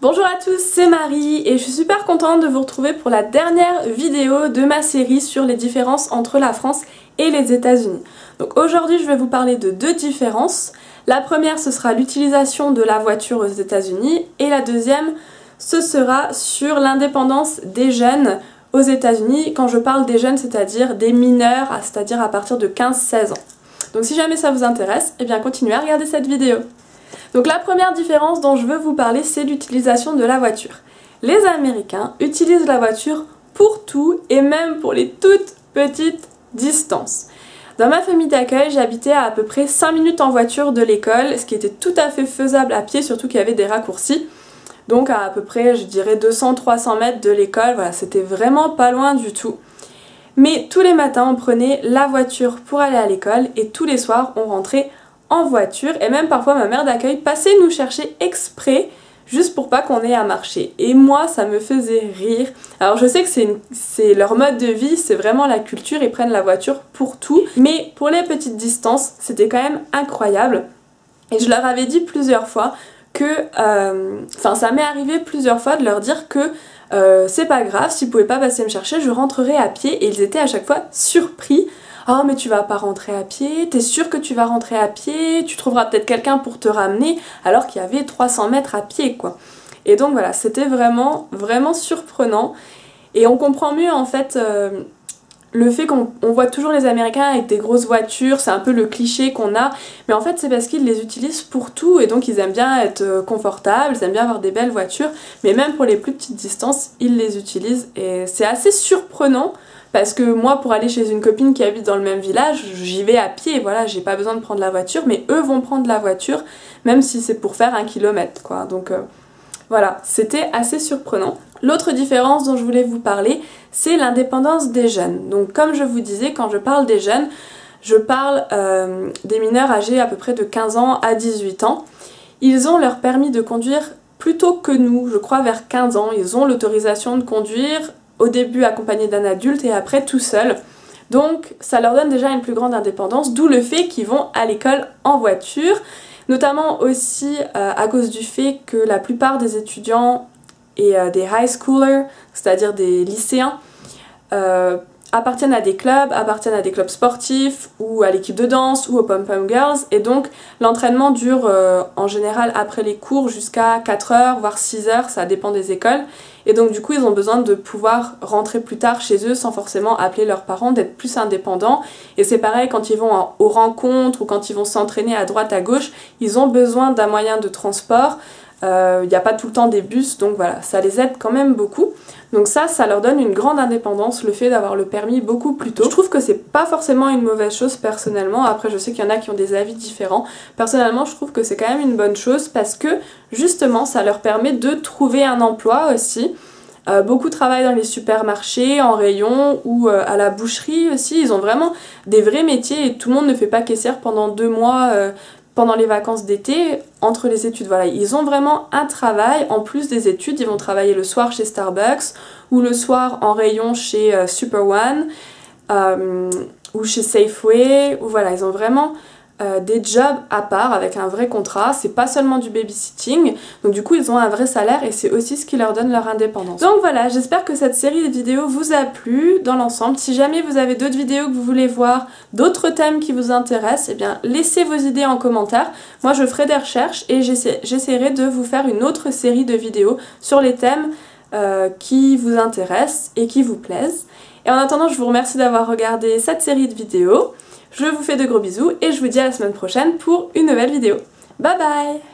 Bonjour à tous, c'est Marie et je suis super contente de vous retrouver pour la dernière vidéo de ma série sur les différences entre la France et les États-Unis. Donc aujourd'hui je vais vous parler de deux différences. La première ce sera l'utilisation de la voiture aux États-Unis et la deuxième ce sera sur l'indépendance des jeunes aux États-Unis. Quand je parle des jeunes, c'est-à-dire des mineurs, c'est-à-dire à partir de 15-16 ans. Donc si jamais ça vous intéresse, eh bien continuez à regarder cette vidéo. Donc la première différence dont je veux vous parler, c'est l'utilisation de la voiture. Les Américains utilisent la voiture pour tout et même pour les toutes petites distances. Dans ma famille d'accueil, j'habitais à peu près 5 minutes en voiture de l'école, ce qui était tout à fait faisable à pied, surtout qu'il y avait des raccourcis. Donc à peu près, je dirais 200-300 mètres de l'école, voilà, c'était vraiment pas loin du tout. Mais tous les matins, on prenait la voiture pour aller à l'école et tous les soirs, on rentrait en voiture et même parfois ma mère d'accueil passait nous chercher exprès juste pour pas qu'on ait à marcher. Et moi ça me faisait rire. Alors je sais que c'est leur mode de vie, c'est vraiment la culture, ils prennent la voiture pour tout. Mais pour les petites distances, c'était quand même incroyable. Et je leur avais dit plusieurs fois que... ça m'est arrivé plusieurs fois de leur dire que c'est pas grave, s'ils pouvaient pas passer me chercher, je rentrerai à pied. Et ils étaient à chaque fois surpris. Oh mais tu vas pas rentrer à pied, t'es sûre que tu vas rentrer à pied, tu trouveras peut-être quelqu'un pour te ramener, alors qu'il y avait 300 mètres à pied quoi. Et donc voilà, c'était vraiment surprenant. Et on comprend mieux en fait le fait qu'on voit toujours les Américains avec des grosses voitures, c'est un peu le cliché qu'on a, mais en fait c'est parce qu'ils les utilisent pour tout et donc ils aiment bien être confortables, ils aiment bien avoir des belles voitures, mais même pour les plus petites distances, ils les utilisent et c'est assez surprenant. Parce que moi, pour aller chez une copine qui habite dans le même village, j'y vais à pied, voilà, j'ai pas besoin de prendre la voiture, mais eux vont prendre la voiture, même si c'est pour faire 1 kilomètre, quoi. Donc voilà, c'était assez surprenant. L'autre différence dont je voulais vous parler, c'est l'indépendance des jeunes. Donc comme je vous disais, quand je parle des jeunes, je parle des mineurs âgés à peu près de 15 ans à 18 ans. Ils ont leur permis de conduire plus tôt que nous, je crois vers 15 ans. Ils ont l'autorisation de conduire au début accompagné d'un adulte et après tout seul. Donc ça leur donne déjà une plus grande indépendance, d'où le fait qu'ils vont à l'école en voiture, notamment aussi à cause du fait que la plupart des étudiants et des high schoolers, c'est-à-dire des lycéens, appartiennent à des clubs sportifs ou à l'équipe de danse ou aux pom-pom girls et donc l'entraînement dure en général après les cours jusqu'à 4 heures voire 6 heures, ça dépend des écoles et donc du coup ils ont besoin de pouvoir rentrer plus tard chez eux sans forcément appeler leurs parents, d'être plus indépendants et c'est pareil quand ils vont aux rencontres ou quand ils vont s'entraîner à droite à gauche, ils ont besoin d'un moyen de transport. Il n'y a pas tout le temps des bus, donc voilà, ça les aide quand même beaucoup. Donc ça leur donne une grande indépendance, le fait d'avoir le permis beaucoup plus tôt. Je trouve que c'est pas forcément une mauvaise chose personnellement, après je sais qu'il y en a qui ont des avis différents. Personnellement je trouve que c'est quand même une bonne chose parce que justement ça leur permet de trouver un emploi aussi. Beaucoup travaillent dans les supermarchés, en rayon ou à la boucherie aussi. Ils ont vraiment des vrais métiers et tout le monde ne fait pas caissière pendant 2 mois pendant les vacances d'été, entre les études. Voilà, ils ont vraiment un travail, en plus des études, ils vont travailler le soir chez Starbucks, ou le soir en rayon chez Super One, ou chez Safeway, ou voilà, ils ont vraiment des jobs à part, avec un vrai contrat, c'est pas seulement du babysitting, donc du coup ils ont un vrai salaire et c'est aussi ce qui leur donne leur indépendance. Donc voilà, j'espère que cette série de vidéos vous a plu dans l'ensemble. Si jamais vous avez d'autres vidéos que vous voulez voir, d'autres thèmes qui vous intéressent, eh bien laissez vos idées en commentaire. Moi je ferai des recherches et j'essaierai de vous faire une autre série de vidéos sur les thèmes qui vous intéressent et qui vous plaisent. Et en attendant, je vous remercie d'avoir regardé cette série de vidéos. Je vous fais de gros bisous et je vous dis à la semaine prochaine pour une nouvelle vidéo. Bye bye!